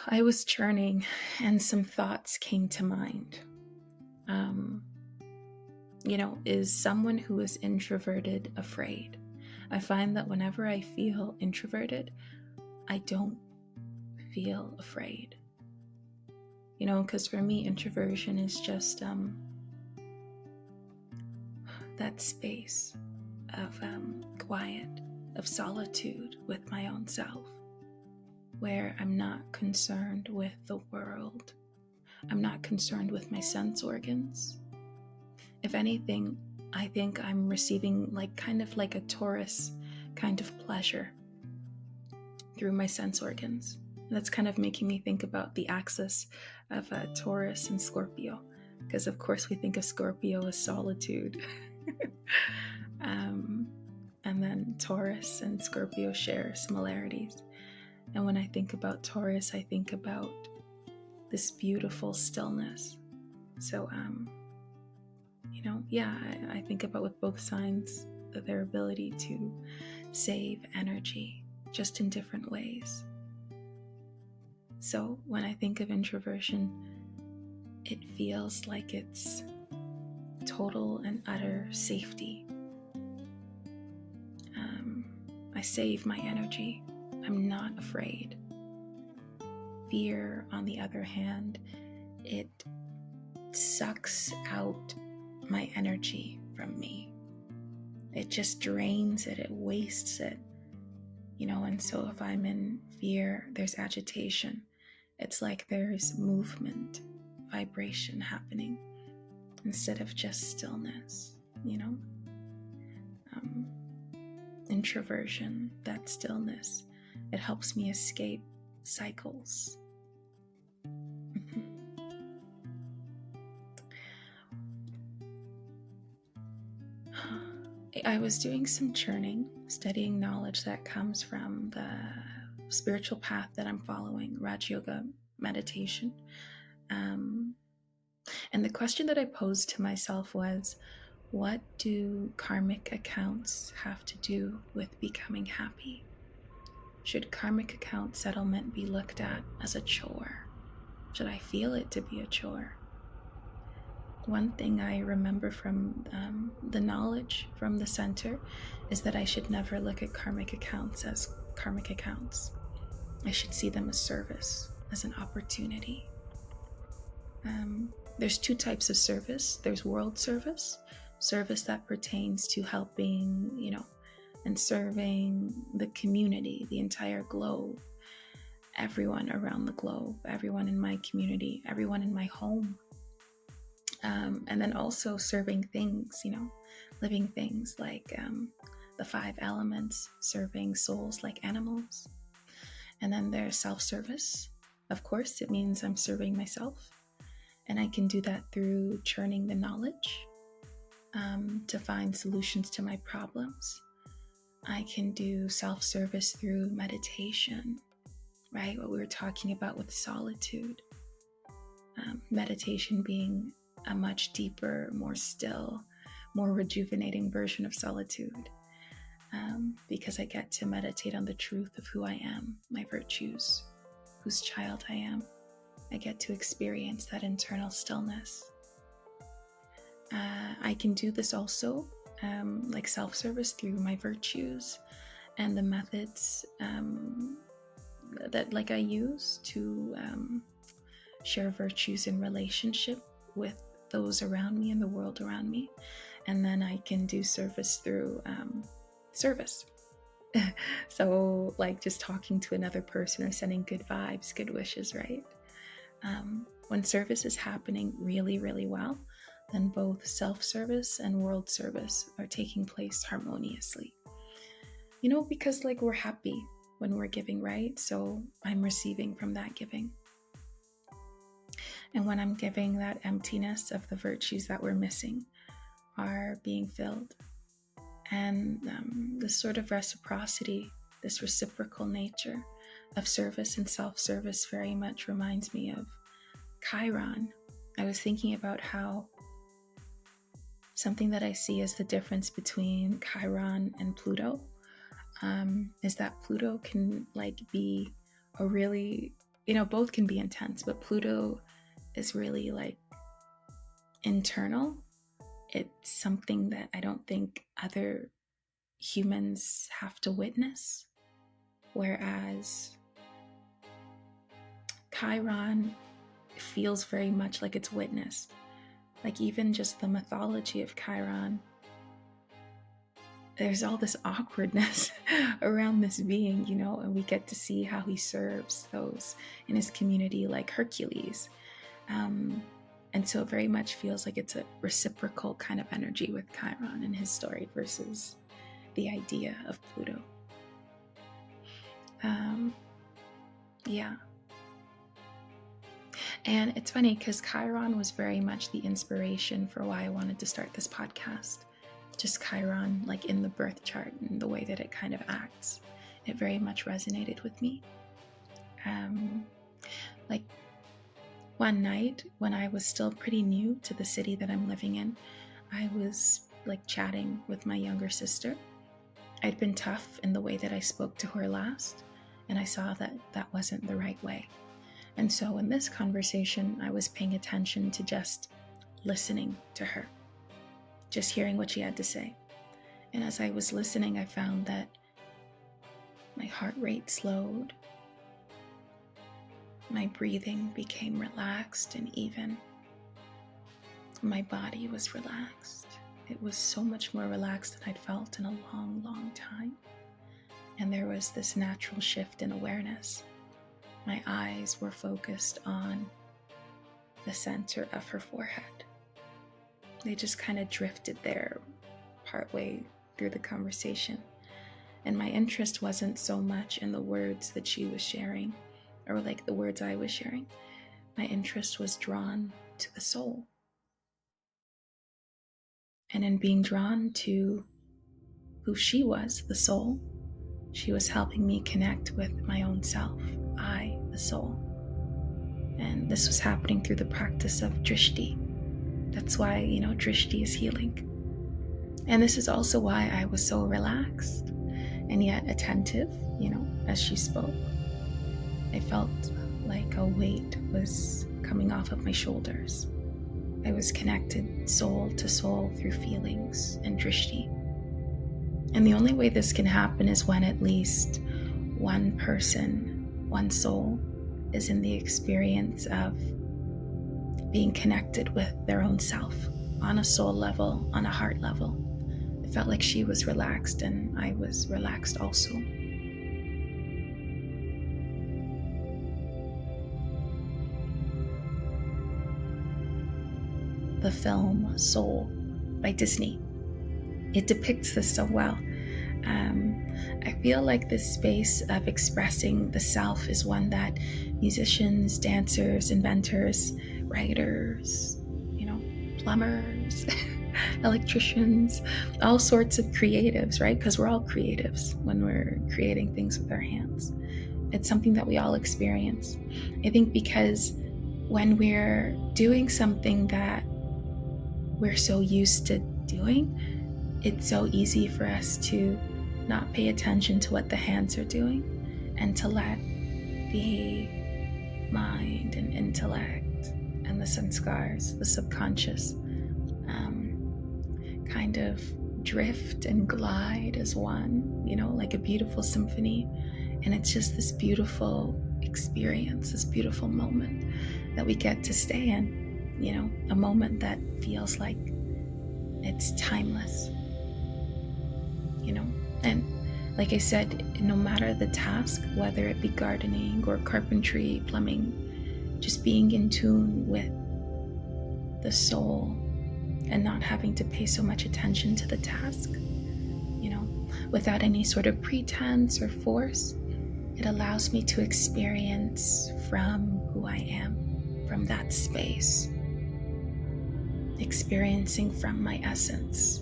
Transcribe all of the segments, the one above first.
I was churning and some thoughts came to mind. Um, is someone who is introverted afraid? I find that whenever I feel introverted, I don't feel afraid. Because for me, introversion is just that space of quiet, of solitude with my own self, where I'm not concerned with the world. I'm not concerned with my sense organs. If anything, I think I'm receiving kind of like a Taurus kind of pleasure through my sense organs. And that's kind of making me think about the axis of Taurus and Scorpio, because of course we think of Scorpio as solitude. And then Taurus and Scorpio share similarities. And when I think about Taurus, I think about this beautiful stillness. So, I think about with both signs their ability to save energy just in different ways. So when I think of introversion, it feels like it's total and utter safety. I save my energy. I'm not afraid. Fear, on the other hand, it sucks out my energy from me. It just drains it, it wastes it. And so if I'm in fear, there's agitation. It's like there's movement, vibration happening instead of just stillness, Introversion, that stillness, it helps me escape cycles. I was doing some churning, studying knowledge that comes from the spiritual path that I'm following, Raj Yoga meditation. And the question that I posed to myself was, what do karmic accounts have to do with becoming happy? Should karmic account settlement be looked at as a chore? Should I feel it to be a chore? One thing I remember from the knowledge from the center is that I should never look at karmic accounts as karmic accounts. I should see them as service, as an opportunity. There's two types of service. There's world service that pertains to helping, and serving the community, the entire globe, everyone around the globe, everyone in my community, everyone in my home. And then also serving things, living things like the 5 elements, serving souls like animals. And then there's self-service. Of course, it means I'm serving myself. And I can do that through churning the knowledge to find solutions to my problems. I can do self-service through meditation, right? What we were talking about with solitude. Meditation being a much deeper, more still, more rejuvenating version of solitude. Because I get to meditate on the truth of who I am, my virtues, whose child I am. I get to experience that internal stillness. I can do this also, like self-service through my virtues and the methods that I use to share virtues in relationship with those around me and the world around me. And then I can do service through service. So just talking to another person or sending good vibes, good wishes, right? When service is happening really, really well, then both self-service and world service are taking place harmoniously. Because we're happy when we're giving, right? So I'm receiving from that giving. And when I'm giving, that emptiness of the virtues that we're missing are being filled. And this sort of reciprocity, this reciprocal nature of service and self-service very much reminds me of Chiron. I was thinking about how something that I see as the difference between Chiron and Pluto is that Pluto can be a really both can be intense, but Pluto is really like internal. It's something that I don't think other humans have to witness. Whereas Chiron feels very much like it's witnessed. Like even just the mythology of Chiron, there's all this awkwardness around this being, and we get to see how he serves those in his community, like Hercules. And so it very much feels like it's a reciprocal kind of energy with Chiron in his story versus the idea of Pluto. Yeah. And it's funny because Chiron was very much the inspiration for why I wanted to start this podcast. Just Chiron, like in the birth chart and the way that it kind of acts. It very much resonated with me. Like one night when I was still pretty new to the city that I'm living in, I was like chatting with my younger sister. I'd been tough in the way that I spoke to her last, and I saw that that wasn't the right way. And so in this conversation, I was paying attention to just listening to her, just hearing what she had to say. And as I was listening, I found that my heart rate slowed. My breathing became relaxed and even. My body was relaxed. It was so much more relaxed than I'd felt in a long, long time. And there was this natural shift in awareness. My eyes were focused on the center of her forehead. They just kind of drifted there partway through the conversation. And my interest wasn't so much in the words that she was sharing, or like the words I was sharing. My interest was drawn to the soul. And in being drawn to who she was, the soul, she was helping me connect with my own self, I, the soul. And this was happening through the practice of drishti. That's why, drishti is healing. And this is also why I was so relaxed and yet attentive, as she spoke. I felt like a weight was coming off of my shoulders. I was connected soul to soul through feelings and drishti. And the only way this can happen is when at least one person, one soul, is in the experience of being connected with their own self on a soul level, on a heart level. It felt like she was relaxed and I was relaxed also. The film Soul by Disney, it depicts this so well. I feel like this space of expressing the self is one that musicians, dancers, inventors, writers, plumbers, electricians, all sorts of creatives, right? Because we're all creatives when we're creating things with our hands. It's something that we all experience. I think because when we're doing something that we're so used to doing, it's so easy for us to not pay attention to what the hands are doing and to let the mind and intellect and the sanskars, the subconscious, kind of drift and glide as one, like a beautiful symphony. And it's just this beautiful experience, this beautiful moment that we get to stay in, a moment that feels like it's timeless, And like I said, no matter the task, whether it be gardening or carpentry, plumbing, just being in tune with the soul and not having to pay so much attention to the task, without any sort of pretense or force, it allows me to experience from who I am, from that space, experiencing from my essence.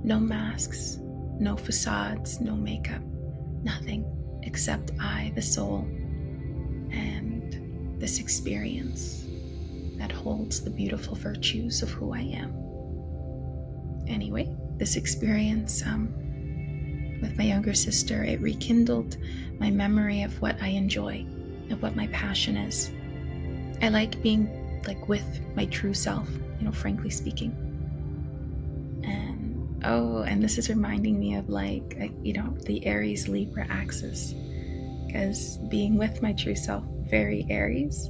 No masks, no facades, no makeup, nothing except I, the soul, and this experience that holds the beautiful virtues of who I am. Anyway, this experience with my younger sister, it rekindled my memory of what I enjoy, of what my passion is. I like being like with my true self, frankly speaking. And this is reminding me of the Aries Libra axis, because being with my true self, very Aries,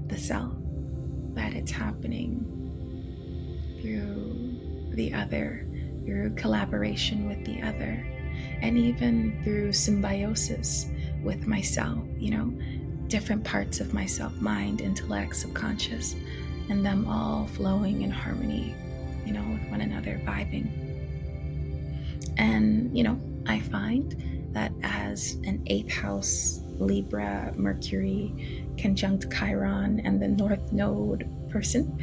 the self, that it's happening through the other, through collaboration with the other, and even through symbiosis with myself, different parts of myself, mind, intellect, subconscious, and them all flowing in harmony, with one another, vibing. And, I find that as an 8th house Libra Mercury conjunct Chiron and the North Node person,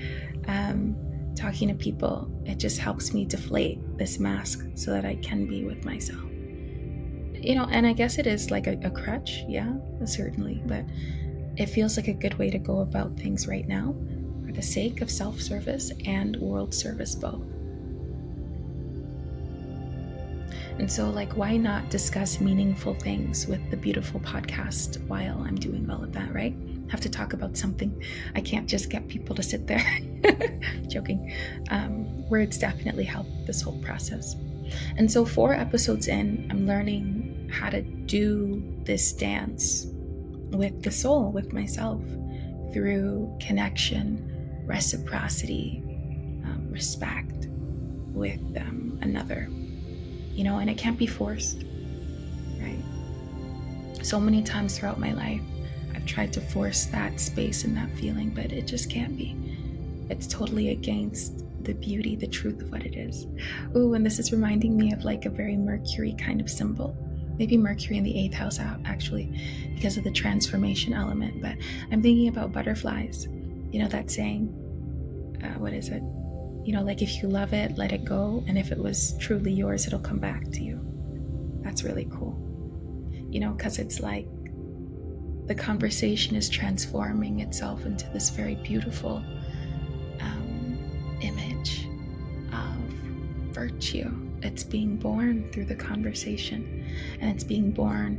talking to people, it just helps me deflate this mask so that I can be with myself. And I guess it is like a crutch, yeah, certainly, but it feels like a good way to go about things right now for the sake of self-service and world service both. And so, why not discuss meaningful things with the beautiful podcast while I'm doing all of that, right? I have to talk about something. I can't just get people to sit there. Joking. Words definitely help this whole process. And so 4 episodes in, I'm learning how to do this dance with the soul, with myself, through connection, reciprocity, respect with another. And it can't be forced, right? So many times throughout my life, I've tried to force that space and that feeling, but it just can't be. It's totally against the beauty, the truth of what it is. Ooh, and this is reminding me of a very Mercury kind of symbol. Maybe Mercury in the 8th house, actually, because of the transformation element. But I'm thinking about butterflies. That saying, what is it? If you love it, let it go. And if it was truly yours, it'll come back to you. That's really cool. Because it's like the conversation is transforming itself into this very beautiful image of virtue. It's being born through the conversation, and it's being born,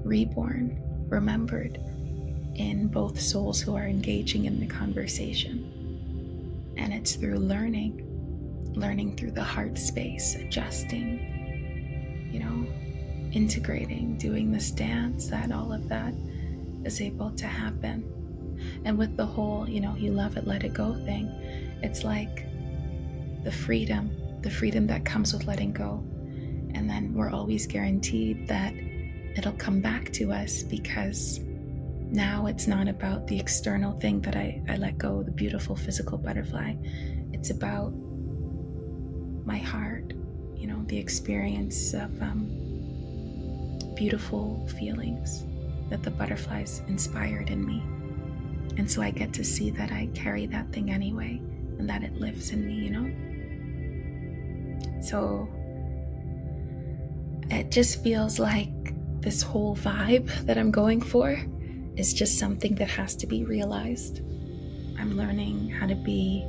reborn, remembered in both souls who are engaging in the conversation. And it's through learning through the heart space, adjusting, integrating, doing this dance, that all of that is able to happen. And with the whole, you love it, let it go thing, it's like the freedom that comes with letting go. And then we're always guaranteed that it'll come back to us, because now it's not about the external thing that I let go, the beautiful physical butterfly. It's about my heart, the experience of beautiful feelings that the butterflies inspired in me. And so I get to see that I carry that thing anyway, and that it lives in me, So it just feels like this whole vibe that I'm going for is just something that has to be realized. I'm learning how to be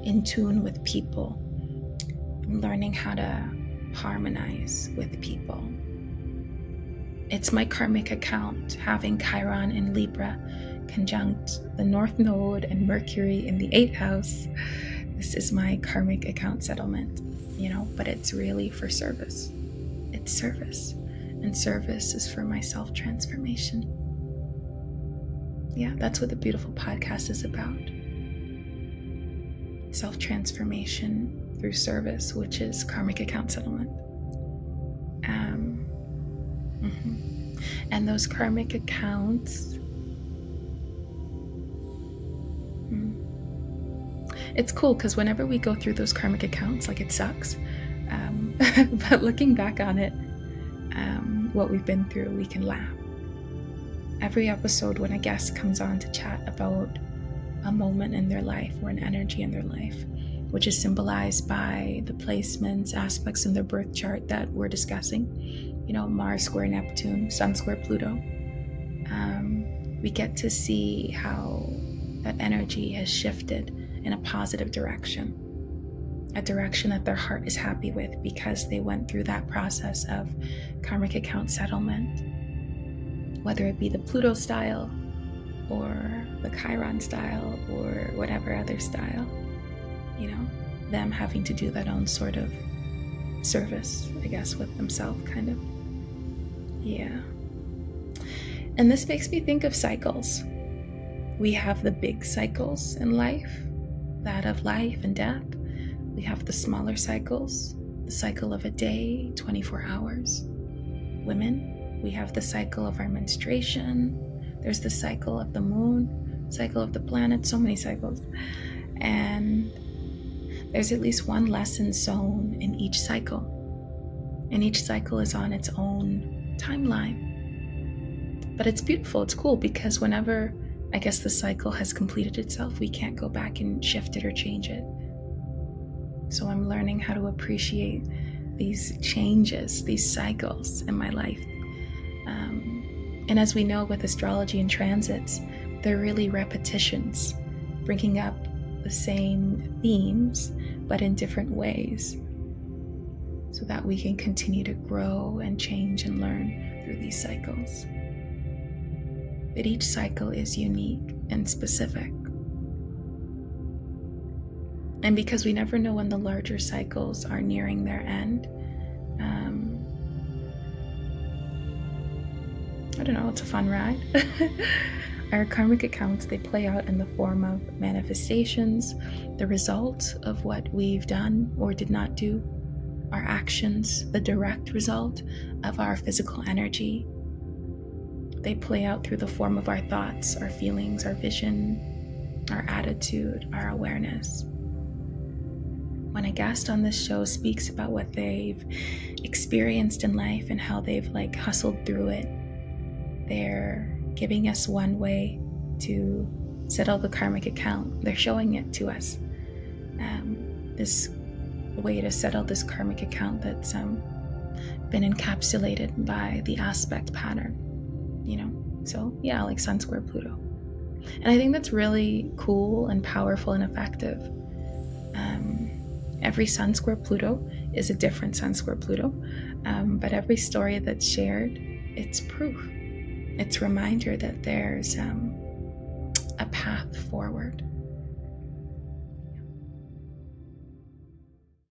in tune with people. I'm learning how to harmonize with people. It's my karmic account having Chiron in Libra conjunct the North Node and Mercury in the 8th house. This is my karmic account settlement, but it's really for service. It's service. And service is for my self-transformation. Yeah, that's what the beautiful podcast is about. Self-transformation through service, which is karmic account settlement. And those karmic accounts, it's cool because whenever we go through those karmic accounts, it sucks. But looking back on it, what we've been through, we can laugh. Every episode when a guest comes on to chat about a moment in their life or an energy in their life, which is symbolized by the placements, aspects in their birth chart that we're discussing, Mars square Neptune, Sun square Pluto, we get to see how that energy has shifted in a positive direction. a direction that their heart is happy with because they went through that process of karmic account settlement, whether it be the Pluto style or the Chiron style or whatever other style, them having to do that own sort of service, I guess, with themselves, kind of. Yeah. And this makes me think of cycles. We have the big cycles in life, that of life and death. We have the smaller cycles, the cycle of a day, 24 hours. Women, we have the cycle of our menstruation. There's the cycle of the moon, cycle of the planet, so many cycles. And there's at least one lesson sown in each cycle. And each cycle is on its own timeline. But it's beautiful, it's cool, because whenever, I guess, the cycle has completed itself, we can't go back and shift it or change it. So I'm learning how to appreciate these changes, these cycles in my life. And as we know with astrology and transits, they're really repetitions, bringing up the same themes, but in different ways, so that we can continue to grow and change and learn through these cycles. But each cycle is unique and specific. And because we never know when the larger cycles are nearing their end, I don't know, it's a fun ride. Our karmic accounts, they play out in the form of manifestations, the result of what we've done or did not do, our actions, the direct result of our physical energy. They play out through the form of our thoughts, our feelings, our vision, our attitude, our awareness. When a guest on this show speaks about what they've experienced in life and how they've hustled through it, they're giving us one way to settle the karmic account. They're showing it to us. This way to settle this karmic account that's been encapsulated by the aspect pattern, So yeah, like Sun square Pluto. And I think that's really cool and powerful and effective. Every Sun square Pluto is a different Sun square Pluto, but every story that's shared, it's proof. It's a reminder that there's a path forward.